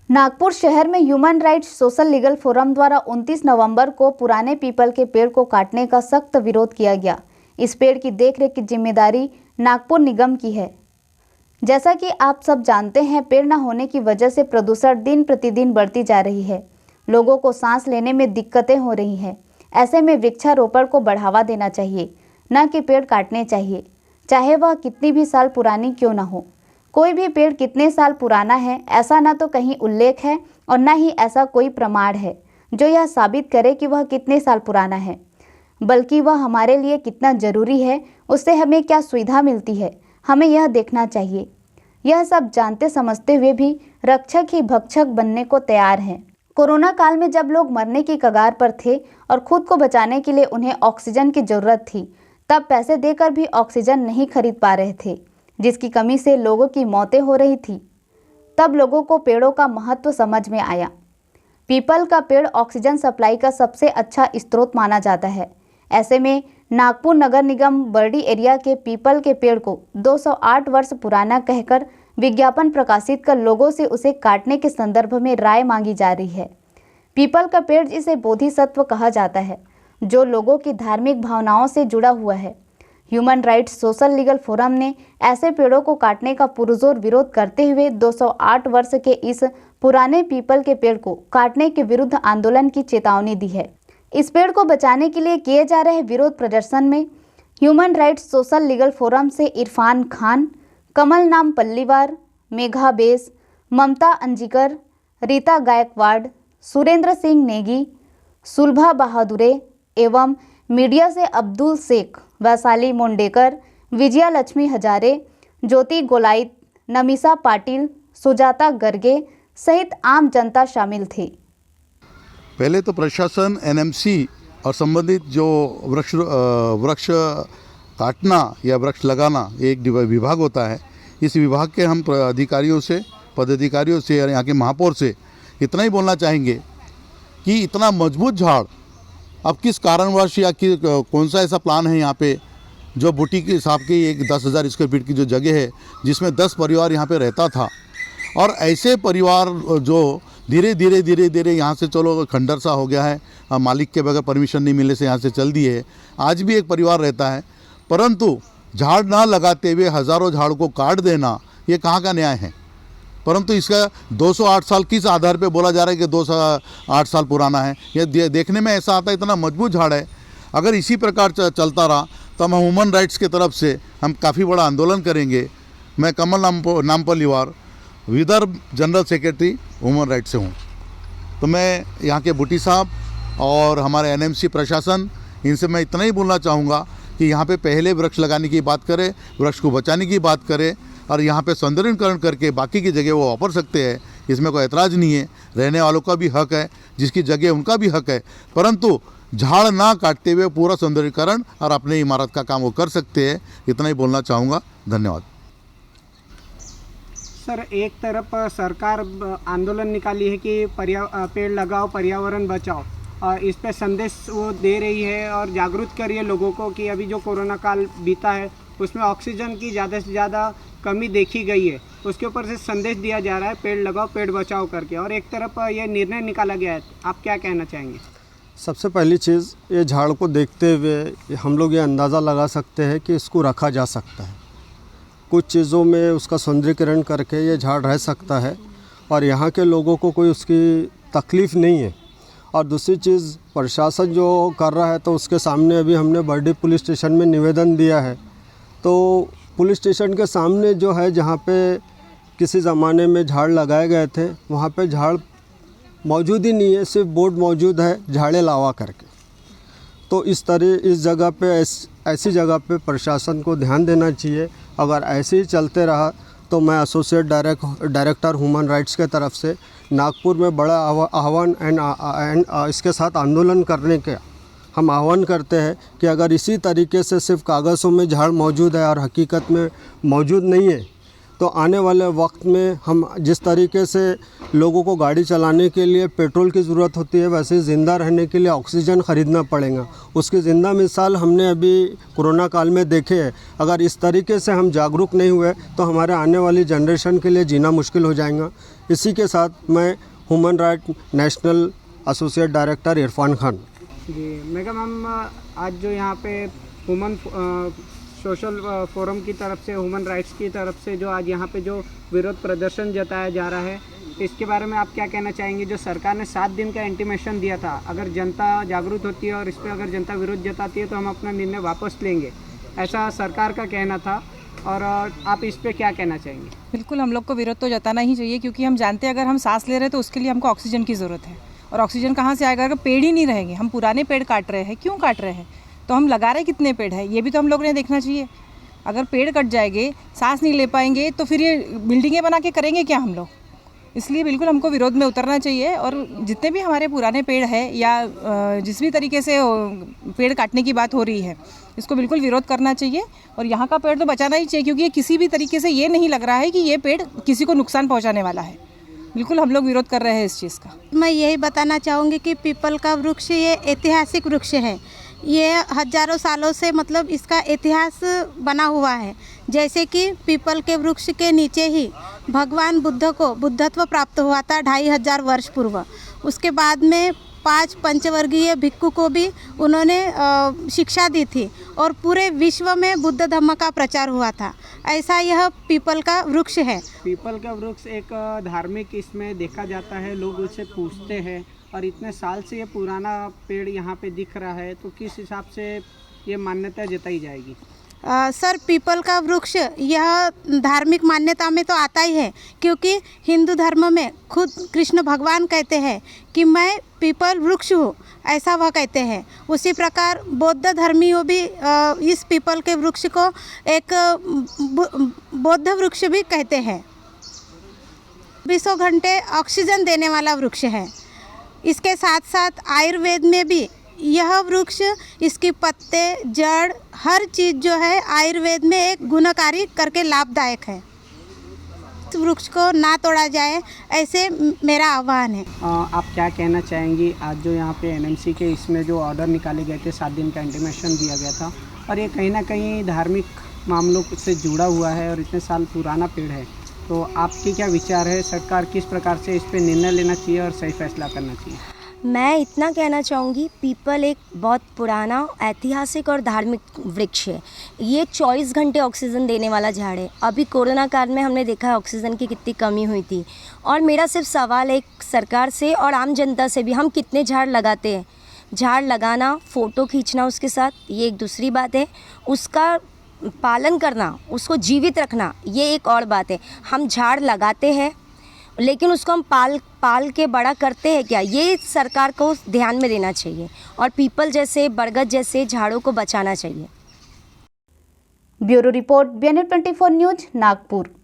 नागपुर शहर में human rights social legal forum द्वारा 29 नवंबर को पुराने पीपल के पेड़ को काटने का सख्त विरोध किया गया। इस पेड़ की देखरेख की जिम्मेदारी नागपुर निगम की है। जैसा कि आप सब जानते हैं, पेड़ न होने की वजह से प्रदूषण दिन प्रतिदिन बढ़ती जा रही है। लोगों को सांस लेने में दिक्कतें हो रही हैं। ऐसे में वृक्षारोपण को बढ़ावा देना चाहिए, न कि पेड़ काटने चाहिए, चाहे वह कितनी भी साल पुरानी क्यों न हो। कोई भी पेड़ कितने साल पुराना है, ऐसा न तो कहीं उल्लेख है और न ही ऐसा कोई प्रमाण है जो यह साबित करे कि वह कितने साल पुराना है, बल्कि वह हमारे लिए कितना ज़रूरी है, उससे हमें क्या सुविधा मिलती है, हमें यह देखना चाहिए। यह सब जानते समझते हुए भी रक्षक ही भक्षक बनने को तैयार हैं। कोरोना काल में जब लोग मरने की कगार पर थे और खुद को बचाने के लिए उन्हें ऑक्सीजन की ज़रूरत थी, तब पैसे देकर भी ऑक्सीजन नहीं खरीद पा रहे थे, जिसकी कमी से लोगों की मौतें हो रही थी। तब लोगों को पेड़ों का महत्व समझ में आया। पीपल का पेड़ ऑक्सीजन सप्लाई का सबसे अच्छा स्रोत माना जाता है। ऐसे में नागपुर नगर निगम बर्डी एरिया के पीपल के पेड़ को 208 वर्ष पुराना कहकर विज्ञापन प्रकाशित कर लोगों से उसे काटने के संदर्भ में राय मांगी जा रही है। पीपल का पेड़ जिसे बोधिसत्व कहा जाता है, जो लोगों की धार्मिक भावनाओं से जुड़ा हुआ है। Human rights social legal forum ने ऐसे पेड़ों को काटने का पुरजोर विरोध करते हुए 208 वर्ष के इस पुराने पीपल के पेड़ को काटने के विरुद्ध आंदोलन की चेतावनी दी है। इस पेड़ को बचाने के लिए किए जा रहे विरोध प्रदर्शन में human rights social legal forum से इरफान खान, कमल नाम पल्लीवार, मेघा बेस, ममता अंजिकर, रीता गायकवाड़, सुरेंद्र सिंह नेगी, सुलभा बहादुरे एवं मीडिया से अब्दुल शेख, वैशाली मोंडेकर, विजया लक्ष्मी हजारे, ज्योति गोलाइत, नमिसा पाटिल, सुजाता गर्गे सहित आम जनता शामिल थे। पहले तो प्रशासन, एनएमसी और संबंधित जो वृक्ष काटना या वृक्ष लगाना एक विभाग होता है, इस विभाग के हम अधिकारियों से, पदाधिकारियों से और यहाँ के महापौर से इतना ही बोलना चाहेंगे कि इतना मजबूत झाड़ अब किस कारणवश या कौन सा ऐसा प्लान है यहाँ पे, जो बुटी के हिसाब की एक 10,000 स्क्वायर फीट की जो जगह है, जिसमें 10 परिवार यहाँ पे रहता था, और ऐसे परिवार जो धीरे धीरे यहाँ से चलो खंडर सा हो गया है, मालिक के बगैर परमिशन नहीं मिलने से यहाँ से चल दिए है। आज भी एक परिवार रहता है, परंतु झाड़ ना लगाते हुए हज़ारों झाड़ को काट देना, ये कहाँ का न्याय है। परंतु इसका 208 साल किस आधार पे बोला जा रहा है कि 208 साल पुराना है। यह देखने में ऐसा आता है, इतना मजबूत झाड़ है। अगर इसी प्रकार चलता रहा तो हम ह्यूमन राइट्स की तरफ से हम काफ़ी बड़ा आंदोलन करेंगे। मैं कमल नाम Pallivar, Vidarbha general secretary human rights से हूँ। तो मैं यहाँ के बुटी साहब और हमारे एनएमसी प्रशासन, इनसे मैं इतना ही बोलना चाहूँगा कि यहाँ पे पहले वृक्ष लगाने की बात करें, वृक्ष को बचाने की बात करें, और यहाँ पे सौंदर्यीकरण करके बाकी की जगह वो वापर सकते हैं। इसमें कोई ऐतराज़ नहीं है। रहने वालों का भी हक है, जिसकी जगह उनका भी हक है, परंतु झाड़ ना काटते हुए पूरा सौंदर्यीकरण और अपने इमारत का काम वो कर सकते हैं। इतना ही बोलना चाहूँगा। धन्यवाद। सर, एक तरफ सरकार आंदोलन निकाली है कि पेड़ लगाओ, पर्यावरण बचाओ, और इस पे संदेश वो दे रही है और जागरूक कर रही है लोगों को कि अभी जो कोरोना काल बीता है उसमें ऑक्सीजन की ज़्यादा से ज़्यादा कमी देखी गई है। उसके ऊपर से संदेश दिया जा रहा है पेड़ लगाओ, पेड़ बचाओ करके, और एक तरफ ये निर्णय निकाला गया है। आप क्या कहना चाहेंगे? सबसे पहली चीज़, ये झाड़ को देखते हुए हम लोग ये अंदाज़ा लगा सकते हैं कि इसको रखा जा सकता है। कुछ चीज़ों में उसका सौंदर्यीकरण करके ये झाड़ रह सकता है और यहाँ के लोगों को कोई उसकी तकलीफ़ नहीं है। और दूसरी चीज़, प्रशासन जो कर रहा है तो उसके सामने अभी हमने बर्डी पुलिस स्टेशन में निवेदन दिया है। तो पुलिस स्टेशन के सामने जो है, जहाँ पे किसी ज़माने में झाड़ लगाए गए थे, वहाँ पे झाड़ मौजूद ही नहीं है, सिर्फ बोर्ड मौजूद है झाड़े लावा करके। तो इस जगह पे ऐसी जगह पे प्रशासन को ध्यान देना चाहिए। अगर ऐसे ही चलते रहा तो मैं एसोसिएट डायरेक्टर ह्यूमन राइट्स के तरफ से नागपुर में बड़ा आह्वान एंड इसके साथ आंदोलन करने के हम आह्वान करते हैं कि अगर इसी तरीके से सिर्फ कागज़ों में झाड़ मौजूद है और हकीकत में मौजूद नहीं है, तो आने वाले वक्त में हम जिस तरीके से लोगों को गाड़ी चलाने के लिए पेट्रोल की ज़रूरत होती है, वैसे ज़िंदा रहने के लिए ऑक्सीजन ख़रीदना पड़ेगा। उसकी ज़िंदा मिसाल हमने अभी कोरोना काल में देखे है। अगर इस तरीके से हम जागरूक नहीं हुए तो हमारे आने वाली जनरेशन के लिए जीना मुश्किल हो जाएगा। इसी के साथ मैं human right national associate director Irfan Khan. जी मेगा मैम, आज जो यहाँ पे ह्यूमन सोशल फोरम की तरफ से, ह्यूमन राइट्स की तरफ से जो आज यहाँ पे जो विरोध प्रदर्शन जताया जा रहा है, इसके बारे में आप क्या कहना चाहेंगे? जो सरकार ने 7 दिन का इंटीमेशन दिया था, अगर जनता जागरूक होती है और इस पर अगर जनता विरोध जताती है तो हम अपना निर्णय वापस लेंगे, ऐसा सरकार का कहना था, और आप इस पर क्या कहना चाहेंगे? बिल्कुल, हम लोग को विरोध तो जताना ही चाहिए, क्योंकि हम जानते हैं अगर हम सांस ले रहे हैं तो उसके लिए हमको ऑक्सीजन की ज़रूरत है, और ऑक्सीजन कहाँ से आएगा अगर पेड़ ही नहीं रहेंगे? हम पुराने पेड़ काट रहे हैं, क्यों काट रहे हैं? तो हम लगा रहे कितने पेड़ हैं, ये भी तो हम लोग ने देखना चाहिए। अगर पेड़ कट जाएंगे, सांस नहीं ले पाएंगे, तो फिर ये बिल्डिंगें बना के करेंगे क्या हम लोग? इसलिए बिल्कुल हमको विरोध में उतरना चाहिए, और जितने भी हमारे पुराने पेड़ हैं या जिस भी तरीके से पेड़ काटने की बात हो रही है, इसको बिल्कुल विरोध करना चाहिए, और यहाँ का पेड़ तो बचाना ही चाहिए, क्योंकि ये किसी भी तरीके से ये नहीं लग रहा है कि ये पेड़ किसी को नुकसान पहुँचाने वाला है। बिल्कुल हम लोग विरोध कर रहे हैं इस चीज़ का। मैं यही बताना चाहूँगी कि पीपल का वृक्ष ये ऐतिहासिक वृक्ष है। ये हजारों सालों से मतलब इसका इतिहास बना हुआ है। जैसे कि पीपल के वृक्ष के नीचे ही भगवान बुद्ध को बुद्धत्व प्राप्त हुआ था 2500 वर्ष पूर्व। उसके बाद में 5 पंचवर्गीय भिक्षु को भी उन्होंने शिक्षा दी थी, और पूरे विश्व में बुद्ध धम्म का प्रचार हुआ था। ऐसा यह पीपल का वृक्ष है। पीपल का वृक्ष एक धार्मिक इसमें देखा जाता है, लोग उससे पूछते हैं, और इतने साल से ये पुराना पेड़ यहाँ पे दिख रहा है, तो किस हिसाब से ये मान्यता जताई जाएगी? सर, पीपल का वृक्ष यह धार्मिक मान्यता में तो आता ही है, क्योंकि हिंदू धर्म में खुद कृष्ण भगवान कहते हैं कि मैं पीपल वृक्ष हूँ, ऐसा वह कहते हैं। उसी प्रकार बौद्ध धर्मियों भी इस पीपल के वृक्ष को एक बौद्ध वृक्ष भी कहते हैं। 20 घंटे ऑक्सीजन देने वाला वृक्ष है। इसके साथ साथ आयुर्वेद में भी यह वृक्ष, इसकी पत्ते, जड़, हर चीज़ जो है आयुर्वेद में एक गुणकारी करके लाभदायक है। इस वृक्ष को ना तोड़ा जाए, ऐसे मेरा आह्वान है। आप क्या कहना चाहेंगी? आज जो यहाँ पे एनएमसी के इसमें जो ऑर्डर निकाले गए थे, 7 दिन का इंटीमेशन दिया गया था, और ये कहीं ना कहीं धार्मिक मामलों से जुड़ा हुआ है और इतने साल पुराना पेड़ है, तो आपके क्या विचार है? सरकार किस प्रकार से इस पर निर्णय लेना चाहिए और सही फैसला करना चाहिए? मैं इतना कहना चाहूँगी, पीपल एक बहुत पुराना, ऐतिहासिक और धार्मिक वृक्ष है। ये 24 घंटे ऑक्सीजन देने वाला झाड़ है। अभी कोरोना काल में हमने देखा है ऑक्सीजन की कितनी कमी हुई थी। और मेरा सिर्फ सवाल है सरकार से और आम जनता से भी, हम कितने झाड़ लगाते हैं? झाड़ लगाना, फ़ोटो खींचना उसके साथ, ये एक दूसरी बात है। उसका पालन करना, उसको जीवित रखना, ये एक और बात है। हम झाड़ लगाते हैं, लेकिन उसको हम पाल के बड़ा करते हैं क्या? ये सरकार को ध्यान में देना चाहिए, और पीपल जैसे, बरगद जैसे झाड़ों को बचाना चाहिए। Bureau report, BNN 24 news, Nagpur.